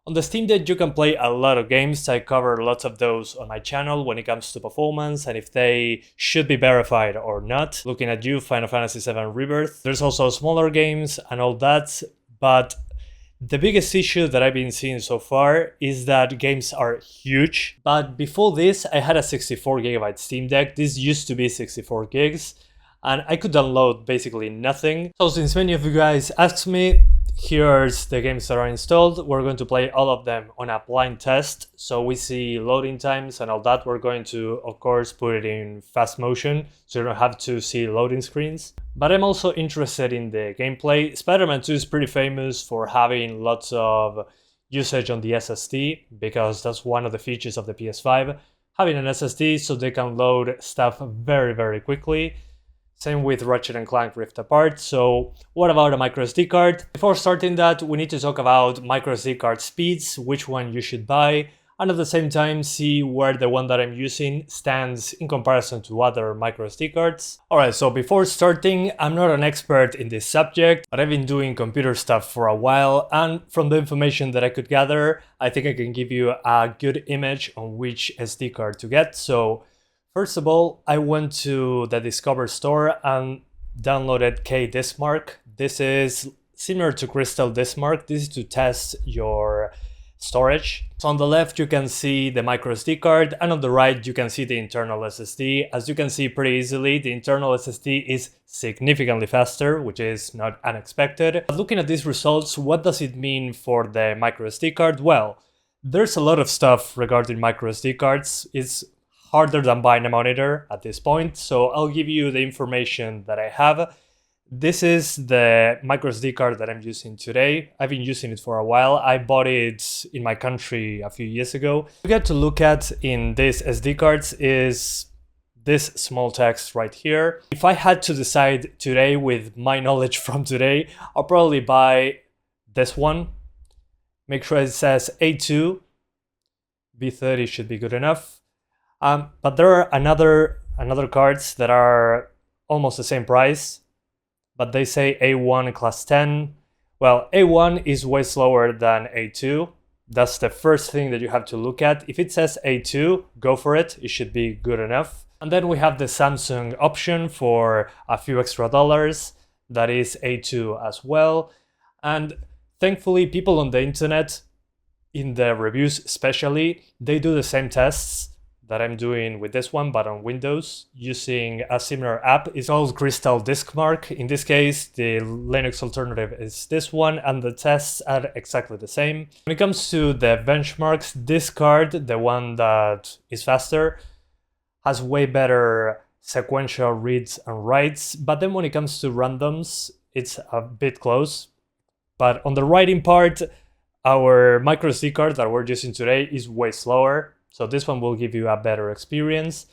On the Steam Deck, you can play a lot of games. I cover lots of those on my channel when it comes to performance and if they should be verified or not. Looking at you, Final Fantasy VII Rebirth. There's also smaller games and all that, but the biggest issue that I've been seeing so far is that games are huge. But before this, I had a 64GB Steam Deck. This used to be 64 gigs, and I could download basically nothing. So since many of you guys asked me, here's the games that are installed. We're going to play all of them on a blind test, so we see loading times and all that. We're going to, of course, put it in fast motion, so you don't have to see loading screens. But I'm also interested in the gameplay. Spider-Man 2 is pretty famous for having lots of usage on the SSD, because that's one of the features of the PS5, having an SSD so they can load stuff very, very quickly. Same with Ratchet and Clank Rift Apart. So what about a MicroSD card? Before starting that, we need to talk about MicroSD card speeds, which one you should buy, and at the same time see where the one that I'm using stands in comparison to other MicroSD cards. Alright, so before starting, I'm not an expert in this subject, but I've been doing computer stuff for a while, and from the information that I could gather, I think I can give you a good image on which SD card to get. So first of all, I went to the Discover store and downloaded KDiskMark. This is similar to Crystal Diskmark. This is to test your storage. So on the left, you can see the microSD card, and on the right, you can see the internal SSD. As you can see pretty easily, the internal SSD is significantly faster, which is not unexpected. But looking at these results, what does it mean for the microSD card? Well, there's a lot of stuff regarding microSD cards. It's harder than buying a monitor at this point, so I'll give you the information that I have. This is the microSD card that I'm using today. I've been using it for a while. I bought it in my country a few years ago. What you get to look at in these SD cards is this small text right here. If I had to decide today with my knowledge from today, I'll probably buy this one. Make sure it says A2. B30 should be good enough. But there are another cards that are almost the same price, but they say A1 class 10. Well, A1 is way slower than A2. That's the first thing that you have to look at. If it says A2, go for it. It should be good enough. And then we have the Samsung option for a few extra dollars. That is A2 as well. And thankfully, people on the internet, in the reviews especially, they do the same tests that I'm doing with this one, but on Windows, using a similar app. It's called Crystal Diskmark. In this case, the Linux alternative is this one, and the tests are exactly the same. When it comes to the benchmarks, this card, the one that is faster, has way better sequential reads and writes, but then when it comes to randoms, it's a bit close. But on the writing part, our microSD card that we're using today is way slower. So this one will give you a better experience.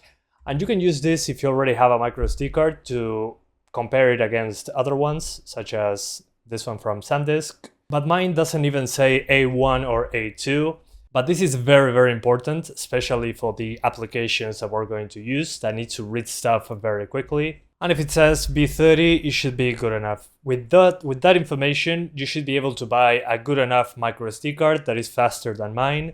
And you can use this if you already have a microSD card to compare it against other ones, such as this one from SanDisk. But mine doesn't even say A1 or A2. But this is very, very important, especially for the applications that we're going to use that need to read stuff very quickly. And if it says B30, it should be good enough. With that information, you should be able to buy a good enough microSD card that is faster than mine.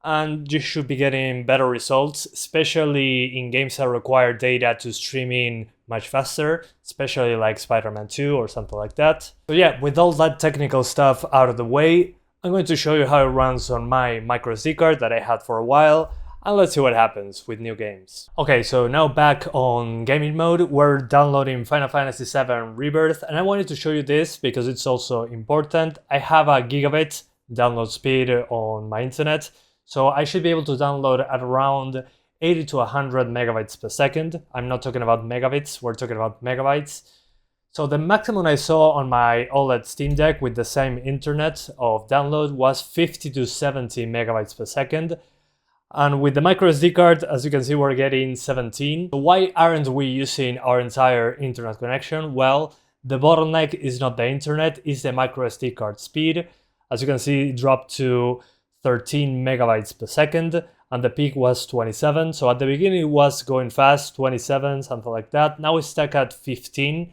And you should be getting better results, especially in games that require data to stream in much faster, especially like Spider-Man 2 or something like that. So yeah, with all that technical stuff out of the way, I'm going to show you how it runs on my microSD card that I had for a while, and let's see what happens with new games. Okay, so now back on gaming mode, we're downloading Final Fantasy VII Rebirth, and I wanted to show you this because it's also important. I have a Gigabyte download speed on my internet, so I should be able to download at around 80 to 100 megabytes per second. I'm not talking about megabits, we're talking about megabytes. So the maximum I saw on my OLED Steam Deck with the same internet of download was 50 to 70 megabytes per second. And with the microSD card, as you can see, we're getting 17. So why aren't we using our entire internet connection? Well, the bottleneck is not the internet, it's the microSD card speed. As you can see, it dropped to 13 megabytes per second, and the peak was 27. So at the beginning it was going fast, 27, something like that. Now it's stuck at 15.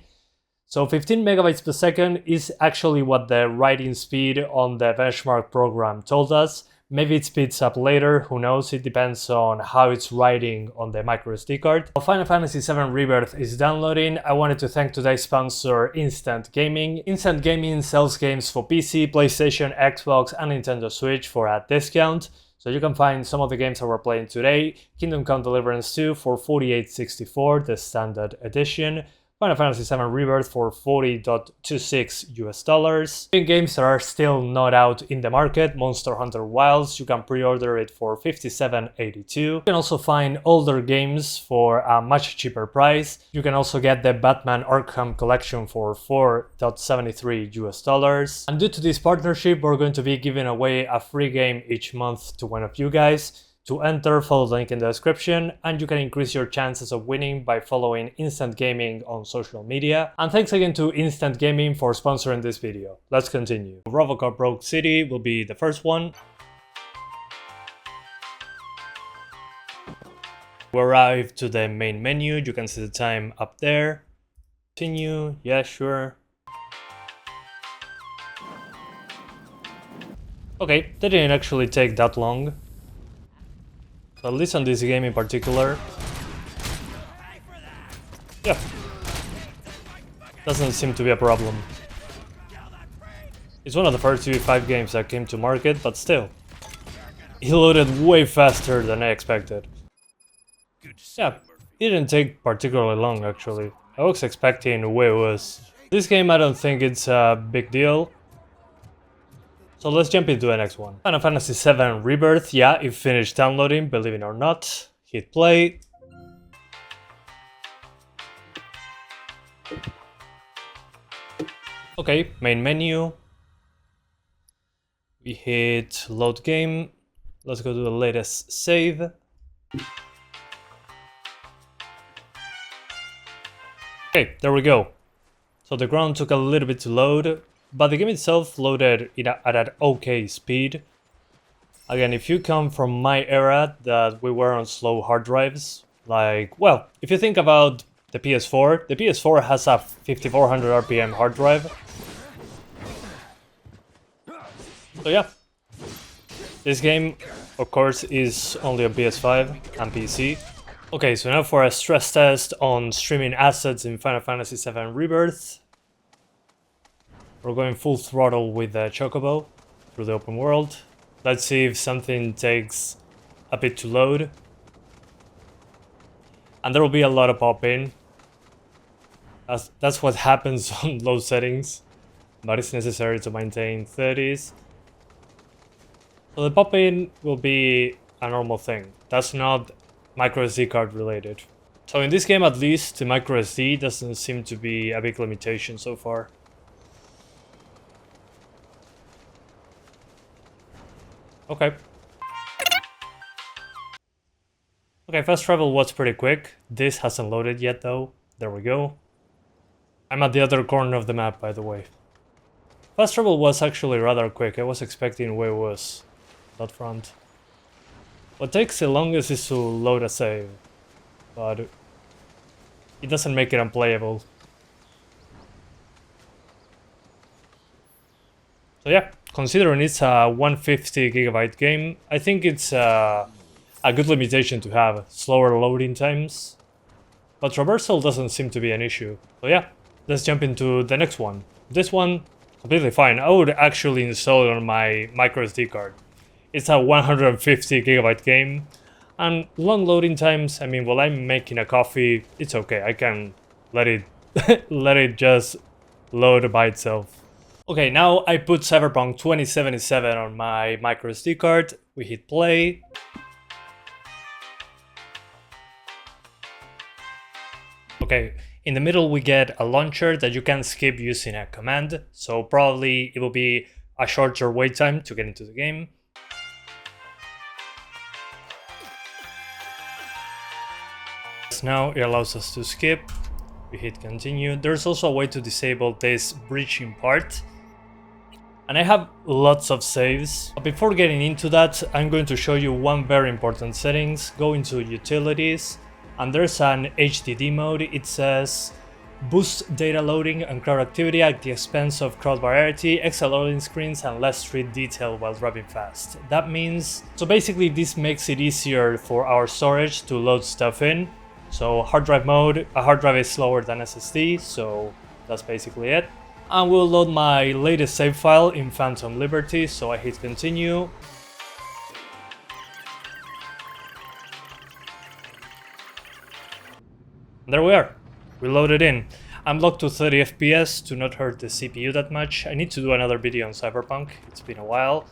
So 15 megabytes per second is actually what the writing speed on the benchmark program told us. Maybe it speeds up later, who knows, it depends on how it's writing on the microSD card. While Final Fantasy VII Rebirth is downloading, I wanted to thank today's sponsor, Instant Gaming. Instant Gaming sells games for PC, PlayStation, Xbox and Nintendo Switch for a discount. So you can find some of the games that we're playing today. Kingdom Come Deliverance 2 for $48.64, the standard edition. Final Fantasy VII Rebirth for $40.26 US. In games that are still not out in the market, Monster Hunter Wilds, you can pre-order it for $57.82. You can also find older games for a much cheaper price. You can also get the Batman Arkham Collection for $4.73 US. And due to this partnership, we're going to be giving away a free game each month to one of you guys. To enter, follow the link in the description, and you can increase your chances of winning by following Instant Gaming on social media. And thanks again to Instant Gaming for sponsoring this video. Let's continue. Robocop Rogue City will be the first one. We arrive to the main menu, you can see the time up there. Continue, yeah, sure. Okay, that didn't actually take that long. At least on this game in particular. Yeah. Doesn't seem to be a problem. It's one of the first UE5 games that came to market, but still. It loaded way faster than I expected. Yeah, it didn't take particularly long actually. I was expecting way worse. This game I don't think it's a big deal. So let's jump into the next one. Final Fantasy VII Rebirth, yeah, it finished downloading, believe it or not. Hit play. Okay, main menu. We hit load game. Let's go to the latest save. Okay, there we go. So the ground took a little bit to load. But the game itself loaded at an okay speed. Again, if you come from my era that we were on slow hard drives, like, well, if you think about the PS4 has a 5400 RPM hard drive. So yeah, this game, of course, is only on PS5 and PC. Okay, so now for a stress test on streaming assets in Final Fantasy VII Rebirth. We're going full throttle with the Chocobo through the open world. Let's see if something takes a bit to load. And there will be a lot of pop-in. That's what happens on low settings, but it's necessary to maintain 30s. So the pop-in will be a normal thing. That's not microSD card related. So in this game at least, the microSD doesn't seem to be a big limitation so far. Okay. Okay, fast travel was pretty quick. This hasn't loaded yet though. There we go. I'm at the other corner of the map, by the way. Fast travel was actually rather quick. I was expecting way worse. That front. What takes the longest is to load a save. But it doesn't make it unplayable. So yeah. Considering it's a 150 gigabyte game, I think it's a good limitation to have, slower loading times. But traversal doesn't seem to be an issue. So yeah, let's jump into the next one. This one, completely fine. I would actually install it on my microSD card. It's a 150 gigabyte game. And long loading times, I mean, while I'm making a coffee, it's okay. I can let it, let it just load by itself. Okay, now I put Cyberpunk 2077 on my microSD card. We hit play. Okay, in the middle we get a launcher that you can skip using a command, so probably it will be a shorter wait time to get into the game. Now it allows us to skip. We hit continue. There's also a way to disable this breaching part. And I have lots of saves. But before getting into that, I'm going to show you one very important settings. Go into Utilities, and there's an HDD mode. It says boosts data loading and crowd activity at the expense of crowd variety, extra loading screens, and less street detail while driving fast. That means, so basically this makes it easier for our storage to load stuff in. So hard drive mode, a hard drive is slower than SSD, so that's basically it. And we'll load my latest save file in Phantom Liberty, so I hit continue. There we are. We loaded in. I'm locked to 30 FPS to not hurt the CPU that much. I need to do another video on Cyberpunk, it's been a while.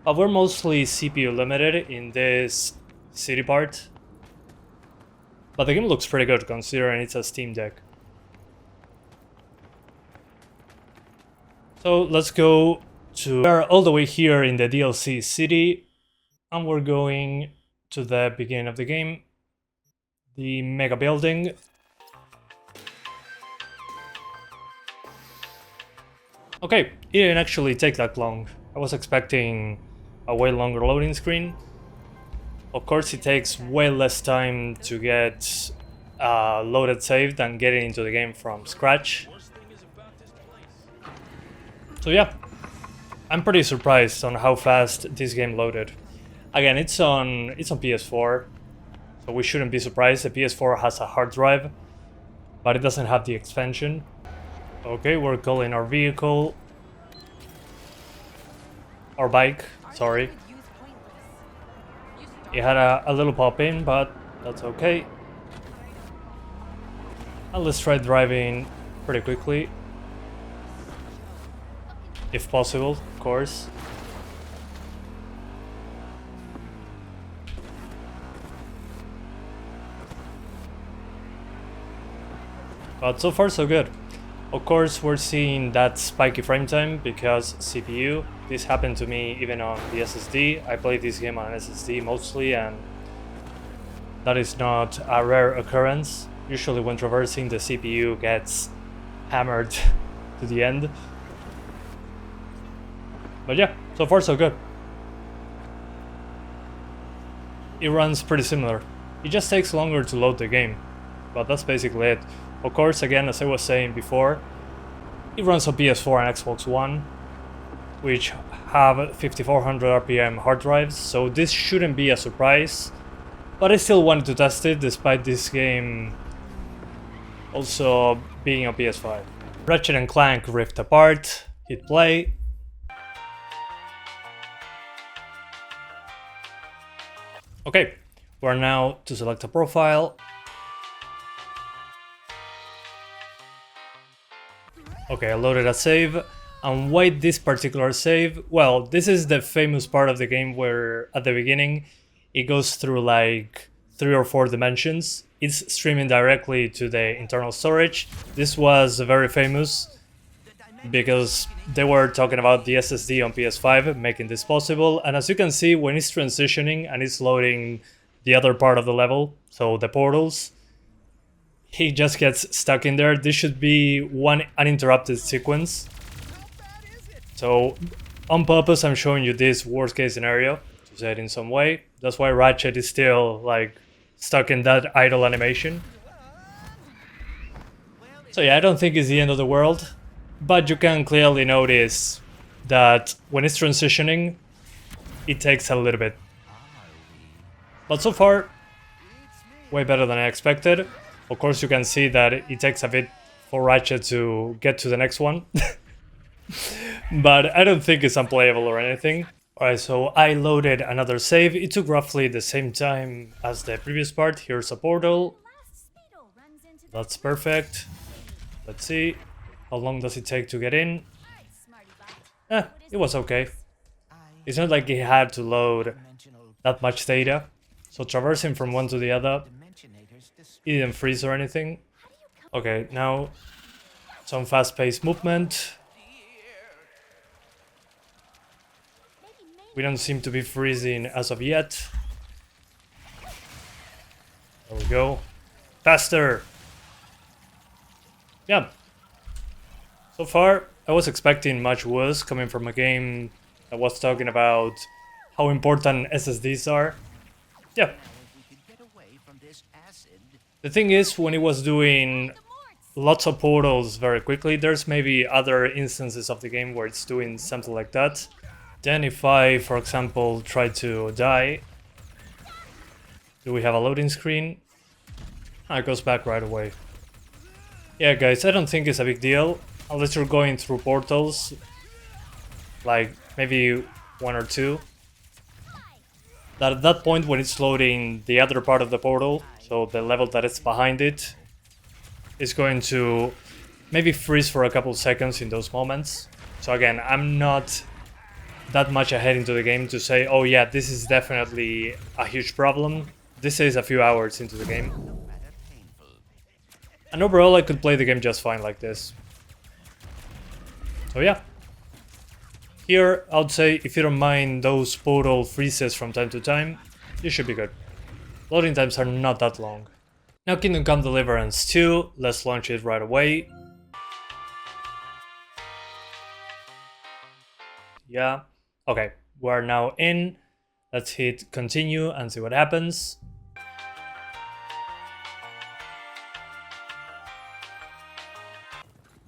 But we're mostly CPU limited in this city part. But the game looks pretty good considering it's a Steam Deck. So let's go to... We're all the way here in the DLC city. And we're going to the beginning of the game. The mega building. Okay, it didn't actually take that long. I was expecting a way longer loading screen. Of course, it takes way less time to get loaded save than getting into the game from scratch. So yeah, I'm pretty surprised on how fast this game loaded. Again, it's on PS4, so we shouldn't be surprised. The PS4 has a hard drive, but it doesn't have the expansion. Okay, we're calling our vehicle. Our bike, sorry. It had a little pop in, but that's okay. And let's try driving pretty quickly. If possible, of course. But so far so good. Of course, we're seeing that spiky frame time because CPU. This happened to me even on the SSD. I played this game on SSD mostly, and that is not a rare occurrence. Usually when traversing, the CPU gets hammered to the end. But yeah, so far so good. It runs pretty similar. It just takes longer to load the game, but that's basically it. Of course, again, as I was saying before, it runs on PS4 and Xbox One, which have 5400 RPM hard drives, so this shouldn't be a surprise. But I still wanted to test it, despite this game also being on PS5. Ratchet and Clank Rift Apart, hit play. Okay, we're now to select a profile. Okay, I loaded a save. And why this particular save? Well, this is the famous part of the game where at the beginning it goes through like 3 or 4 dimensions. It's streaming directly to the internal storage. This was very famous because they were talking about the SSD on PS5 making this possible. And as you can see, when it's transitioning and it's loading the other part of the level, so the portals, he just gets stuck in there. This should be one uninterrupted sequence. So on purpose, I'm showing you this worst case scenario to say it in some way. That's why Ratchet is still like stuck in that idle animation. So yeah, I don't think it's the end of the world, but you can clearly notice that when it's transitioning, it takes a little bit. But so far, way better than I expected. Of course, you can see that it takes a bit for Ratchet to get to the next one. But I don't think it's unplayable or anything. Alright, so I loaded another save. It took roughly the same time as the previous part. Here's a portal. That's perfect. Let's see. How long does it take to get in? It was okay. It's not like it had to load that much data. So traversing from one to the other, it didn't freeze or anything. Okay, now some fast-paced movement. We don't seem to be freezing as of yet. There we go. Faster! Yeah. So far, I was expecting much worse coming from a game that was talking about how important SSDs are. Yeah. The thing is, when it was doing lots of portals very quickly. There's maybe other instances of the game where it's doing something like that. Then if I, for example, try to die, do we have a loading screen? It goes back right away. Yeah, guys, I don't think it's a big deal, unless you're going through portals, like maybe one or two. That at that point, when it's loading the other part of the portal, so the level that is behind it, is going to maybe freeze for a couple seconds in those moments. So again, I'm not that much ahead into the game to say, oh yeah, this is definitely a huge problem. This is a few hours into the game. And overall, I could play the game just fine like this. So yeah. Here, I would say, if you don't mind those portal freezes from time to time, you should be good. Loading times are not that long. Now Kingdom Come Deliverance 2, let's launch it right away. Yeah. Okay, we're now in. Let's hit continue and see what happens.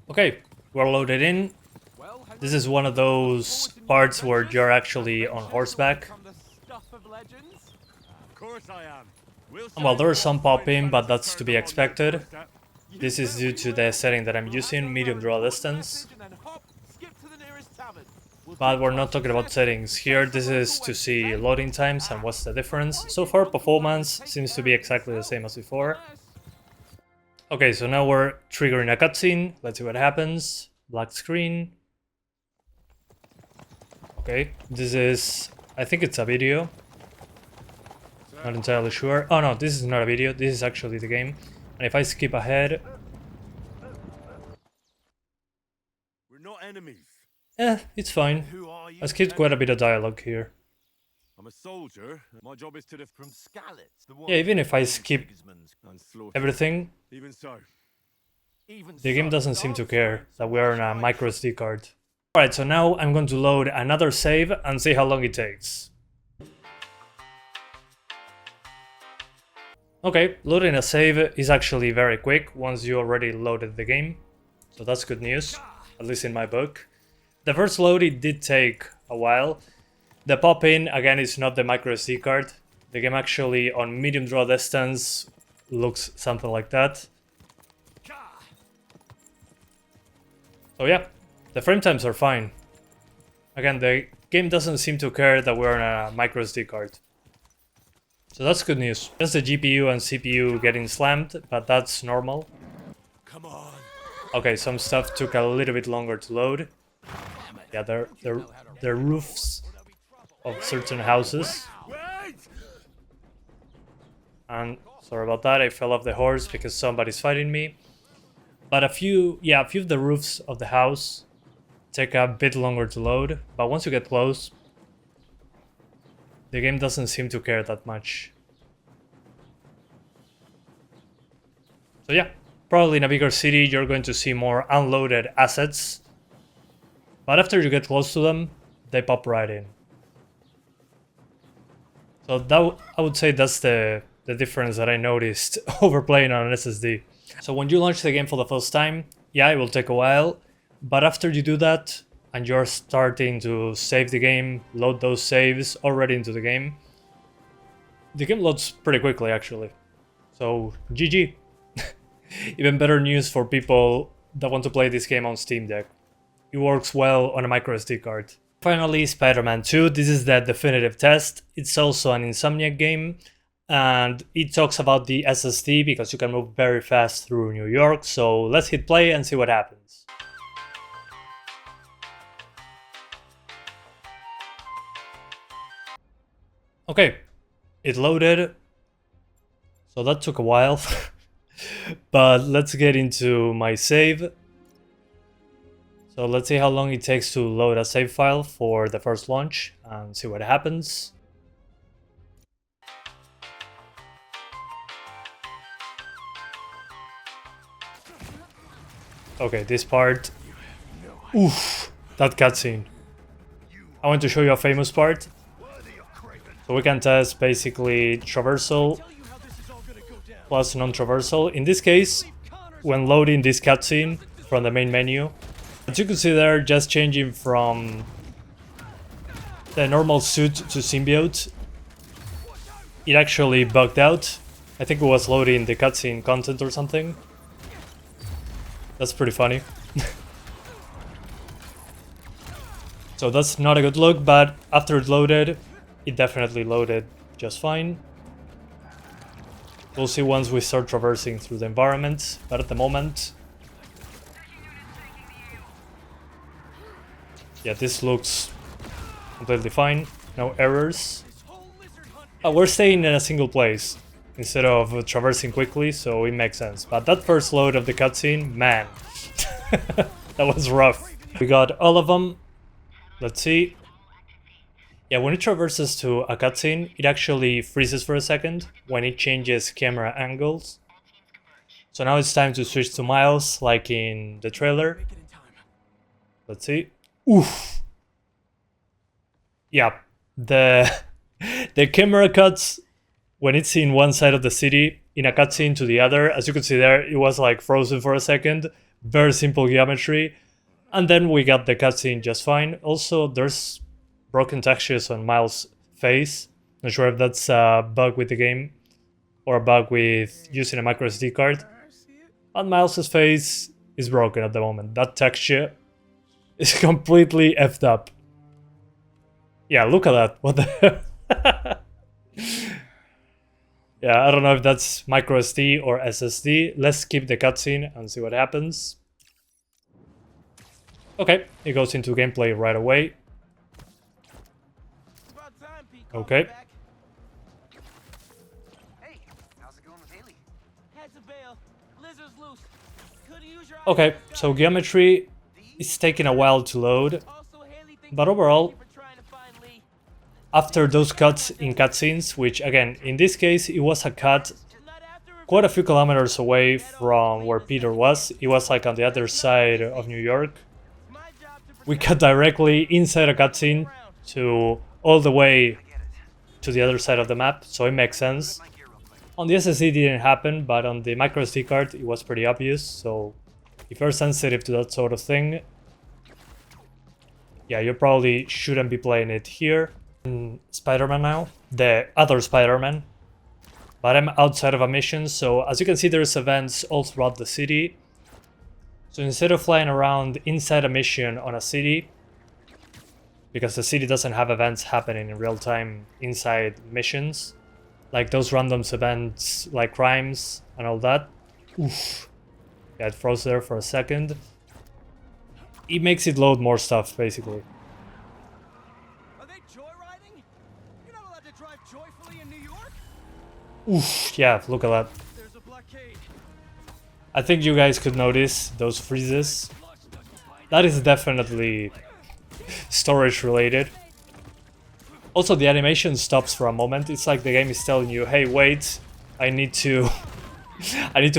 Okay, we're loaded in. This is one of those parts where you're actually on horseback. And well, there are some pop-in, but that's to be expected. This is due to the setting that I'm using, medium draw distance. But we're not talking about settings here. This is to see loading times and what's the difference. So far, performance seems to be exactly the same as before. Okay, so now we're triggering a cutscene. Let's see what happens. Black screen. Okay, this is... I think it's a video. Not entirely sure. Oh no, this is not a video. This is actually the game. And if I skip ahead... We're not enemies. It's fine. I skipped quite a bit of dialogue here. I'm a soldier. My job is to from Skalitz. Yeah, even if I skip everything, even so. The game doesn't seem to care that we are on a MicroSD card. Alright, so now I'm going to load another save and see how long it takes. Okay, loading a save is actually very quick once you already loaded the game. So that's good news, at least in my book. The first load, it did take a while. The pop-in, again, is not the MicroSD card. The game actually, on medium draw distance, looks something like that. So yeah, the frame times are fine. Again, the game doesn't seem to care that we're on a MicroSD card. So that's good news. Just the GPU and CPU getting slammed, but that's normal. Come on. Okay, some stuff took a little bit longer to load. Yeah, they're roofs of certain houses. And sorry about that, I fell off the horse because somebody's fighting me. But a few of the roofs of the house take a bit longer to load. But once you get close, the game doesn't seem to care that much. So yeah, probably in a bigger city you're going to see more unloaded assets. But after you get close to them, they pop right in. So that, I would say that's the difference that I noticed over playing on an SSD. So when you launch the game for the first time, yeah, it will take a while. But after you do that, and you're starting to save the game, load those saves already into the game loads pretty quickly actually. So GG. Even better news for people that want to play this game on Steam Deck. It works well on a microSD card. Finally, Spider-Man 2. This is the definitive test. It's also an Insomniac game, and it talks about the SSD because you can move very fast through New York. So let's hit play and see what happens. Okay, it loaded. So that took a while. But let's get into my save. So let's see how long it takes to load a save file for the first launch and see what happens. Okay, this part. Oof, that cutscene. I want to show you a famous part. So we can test basically traversal plus non-traversal. In this case, when loading this cutscene from the main menu. As you can see there, just changing from the normal suit to symbiote, it actually bugged out. I think it was loading the cutscene content or something. That's pretty funny. So that's not a good look, but after it loaded, it definitely loaded just fine. We'll see once we start traversing through the environment, but at the moment... yeah, this looks completely fine, no errors. We're staying in a single place instead of traversing quickly, so it makes sense. But that first load of the cutscene, man, that was rough. We got all of them. Let's see. Yeah, when it traverses to a cutscene, it actually freezes for a second when it changes camera angles. So now it's time to switch to Miles, like in the trailer. Let's see. Oof. Yeah, the camera cuts when it's in one side of the city in a cutscene to the other. As you can see there, it was like frozen for a second. Very simple geometry. And then we got the cutscene just fine. Also, there's broken textures on Miles' face. Not sure if that's a bug with the game or a bug with using a MicroSD card. And Miles' face is broken at the moment. That texture is completely effed up. Yeah, look at that. What the hell? Yeah, I don't know if that's MicroSD or SSD. Let's skip the cutscene and see what happens. Okay, it goes into gameplay right away. Okay. Okay, so geometry is taking a while to load, but overall, after those cuts in cutscenes, which again, in this case, it was a cut quite a few kilometers away from where Peter was. It was like on the other side of New York. We cut directly inside a cutscene to all the way to the other side of the map, so it makes sense. On the SSD it didn't happen, but on the microSD card it was pretty obvious, so if you're sensitive to that sort of thing, yeah, you probably shouldn't be playing it here. Spider-Man now, the other Spider-Man, but I'm outside of a mission, so as you can see there's events all throughout the city. So instead of flying around inside a mission on a city, because the city doesn't have events happening in real time inside missions, like those random events like crimes and all that. Oof. Yeah, it froze there for a second. It makes it load more stuff, basically. Are they joyriding? You're not allowed to drive joyfully in New York? Oof, yeah, look at that. There's a blockade. I think you guys could notice those freezes. That is definitely storage related. Also, the animation stops for a moment. It's like the game is telling you, hey, wait, I need to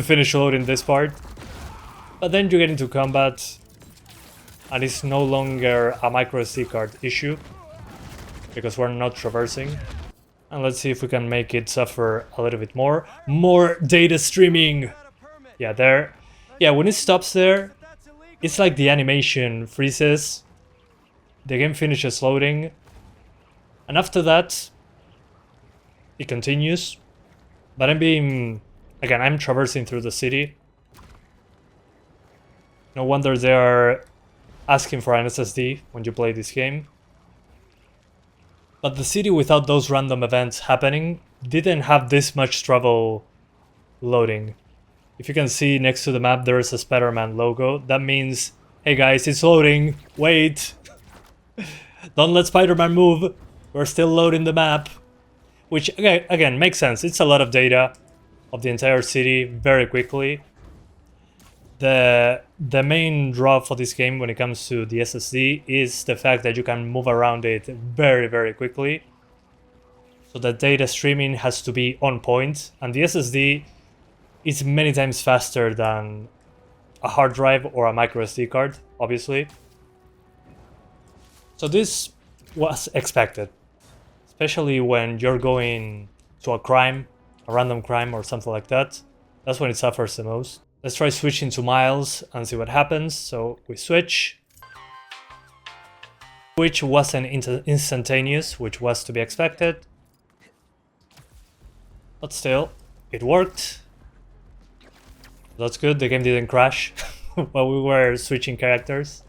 finish loading this part. But then you get into combat and it's no longer a microSD card issue because we're not traversing. And let's see if we can make it suffer a little bit more. More data streaming. Yeah, there. Yeah, when it stops there, it's like the animation freezes. The game finishes loading. And after that, it continues. But I'm traversing through the city. No wonder they are asking for an SSD when you play this game. But the city without those random events happening didn't have this much trouble loading. If you can see next to the map there is a Spider-Man logo. That means, hey guys, it's loading, wait. Don't let Spider-Man move, we're still loading the map. Which again makes sense, it's a lot of data of the entire city very quickly. The main draw for this game when it comes to the SSD is the fact that you can move around it very, very quickly. So the data streaming has to be on point, and the SSD is many times faster than a hard drive or a microSD card, obviously. So this was expected, especially when you're going to a crime, a random crime or something like that. That's when it suffers the most. Let's try switching to Miles and see what happens. So we switch. Which wasn't instantaneous, which was to be expected. But still, it worked. That's good, the game didn't crash while we were switching characters.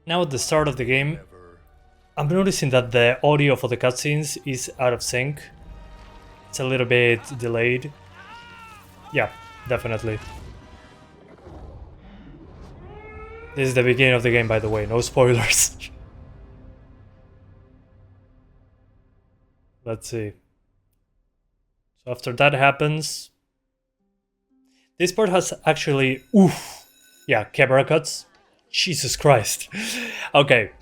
Now at the start of the game, I'm noticing that the audio for the cutscenes is out of sync. It's a little bit delayed. Yeah, definitely. This is the beginning of the game, by the way, no spoilers. Let's see. So after that happens, this part has actually, yeah, camera cuts. Jesus Christ. Okay.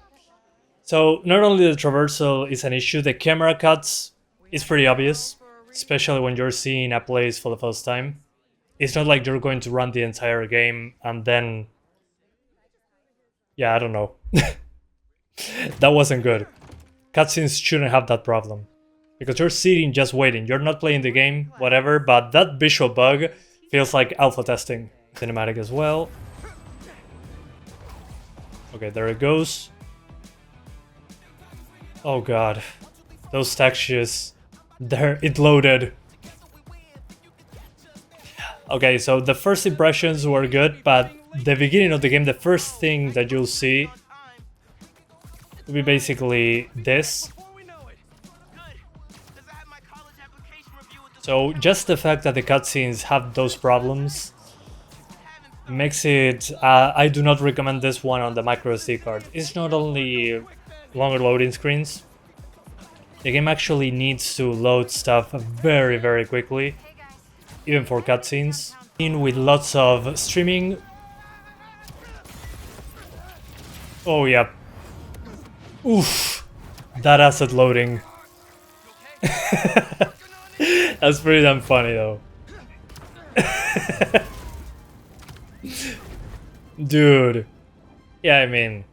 So not only the traversal is an issue, the camera cuts is pretty obvious, especially when you're seeing a place for the first time. It's not like you're going to run the entire game and then, yeah, I don't know. That wasn't good. Cutscenes shouldn't have that problem. Because you're sitting just waiting, you're not playing the game, whatever, but that visual bug feels like alpha testing. Cinematic as well. Okay, there it goes. Oh god. Those textures. There, it loaded. Okay, so the first impressions were good, but the beginning of the game, the first thing that you'll see will be basically this. So just the fact that the cutscenes have those problems makes it... I do not recommend this one on the MicroSD card. It's not only longer loading screens. The game actually needs to load stuff very, very quickly, even for cutscenes. In with lots of streaming. Oh yeah. Oof. That asset loading. That's pretty damn funny though. Dude. Yeah, I mean...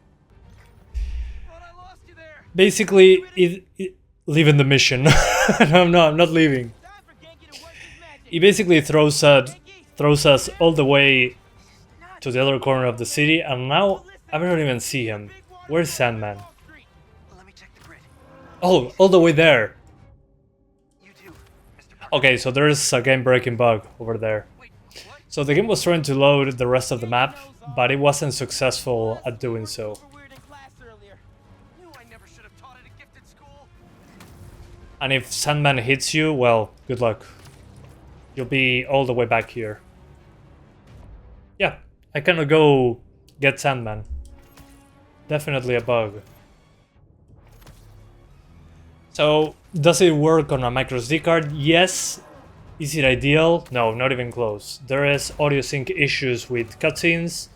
Basically, leaving the mission. No, I'm not leaving. He basically throws us all the way to the other corner of the city, and now I don't even see him. Where's Sandman? Oh, all the way there. Okay, so there's a game-breaking bug over there. So the game was trying to load the rest of the map, but it wasn't successful at doing so. And if Sandman hits you, well, good luck. You'll be all the way back here. Yeah, I cannot go get Sandman. Definitely a bug. So, does it work on a microSD card? Yes. Is it ideal? No, not even close. There is audio sync issues with cutscenes.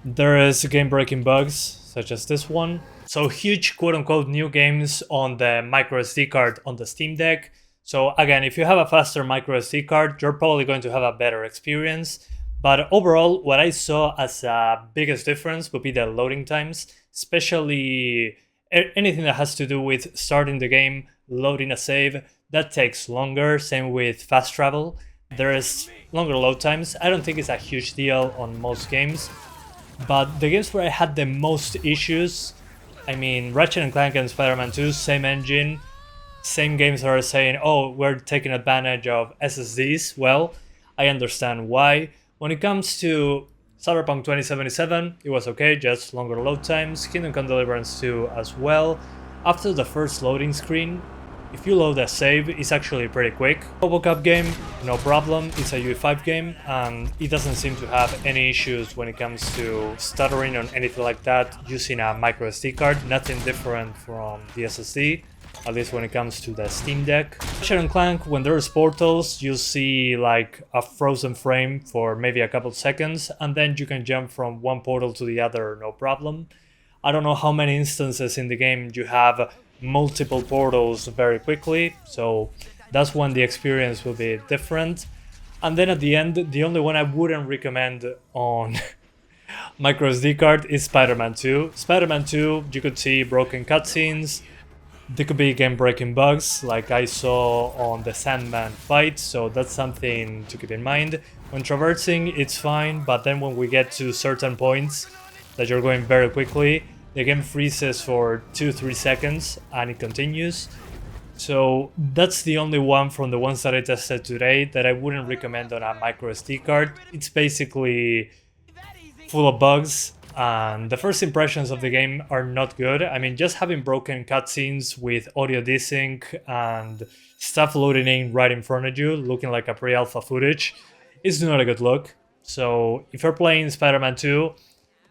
There is game-breaking bugs, such as this one. So huge quote-unquote new games on the microSD card on the Steam Deck. So again, if you have a faster microSD card, you're probably going to have a better experience. But overall, what I saw as a biggest difference would be the loading times, especially anything that has to do with starting the game, loading a save, that takes longer. Same with fast travel. There is longer load times. I don't think it's a huge deal on most games. But the games where I had the most issues, I mean, Ratchet and Clank and Spider-Man 2, same engine, same games that are saying, oh, we're taking advantage of SSDs. Well, I understand why. When it comes to Cyberpunk 2077, it was okay, just longer load times. Kingdom Come Deliverance 2 as well. After the first loading screen, if you load a save, it's actually pretty quick. Robocop game, no problem, it's a UE5 game, and it doesn't seem to have any issues when it comes to stuttering or anything like that using a microSD card. Nothing different from the SSD, at least when it comes to the Steam Deck. Ratchet and Clank, when there's portals, you'll see like a frozen frame for maybe a couple seconds, and then you can jump from one portal to the other, no problem. I don't know how many instances in the game you have multiple portals very quickly, so that's when the experience will be different. And then at the end, the only one I wouldn't recommend on microSD card is Spider-Man 2. Spider-Man 2, you could see broken cutscenes, There could be game-breaking bugs like I saw on the Sandman fight, so that's something to keep in mind. When traversing, it's fine, but then when we get to certain points that you're going very quickly, the game freezes for 2-3 seconds and it continues. So that's the only one from the ones that I tested today that I wouldn't recommend on a microSD card. It's basically full of bugs, and the first impressions of the game are not good. I mean, just having broken cutscenes with audio desync and stuff loading in right in front of you, looking like a pre-alpha footage, is not a good look. So if you're playing Spider-Man 2,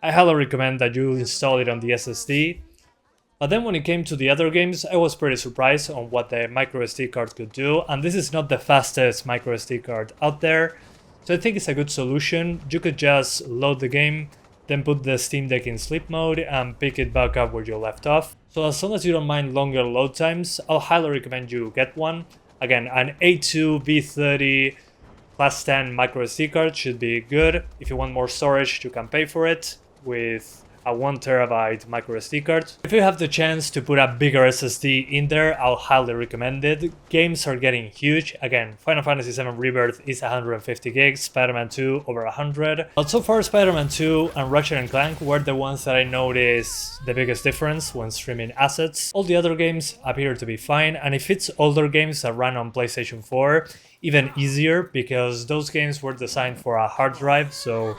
I highly recommend that you install it on the SSD. But then when it came to the other games, I was pretty surprised on what the microSD card could do, and this is not the fastest microSD card out there, so I think it's a good solution. You could just load the game, then put the Steam Deck in sleep mode and pick it back up where you left off. So as long as you don't mind longer load times, I'll highly recommend you get one. Again, an A2 B30 Class 10 microSD card should be good. If you want more storage, you can pay for it with a 1TB microSD card. If you have the chance to put a bigger SSD in there, I'll highly recommend it. Games are getting huge. Again, Final Fantasy VII Rebirth is 150 gigs, Spider-Man 2 over 100. But so far, Spider-Man 2 and Ratchet and Clank were the ones that I noticed the biggest difference when streaming assets. All the other games appear to be fine, and if it's older games that run on PlayStation 4, even easier, because those games were designed for a hard drive, so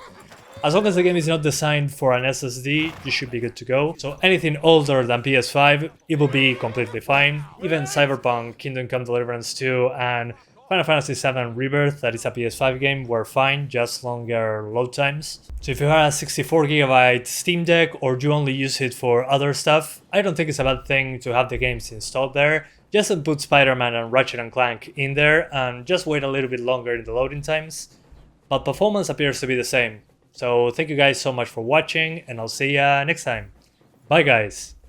as long as the game is not designed for an SSD, you should be good to go. So anything older than PS5, it will be completely fine. Even Cyberpunk, Kingdom Come Deliverance 2, and Final Fantasy VII Rebirth, that is a PS5 game, were fine, just longer load times. So if you have a 64GB Steam Deck or you only use it for other stuff, I don't think it's a bad thing to have the games installed there. Just put Spider-Man and Ratchet and Clank in there and just wait a little bit longer in the loading times. But performance appears to be the same. So thank you guys so much for watching, and I'll see ya next time. Bye guys!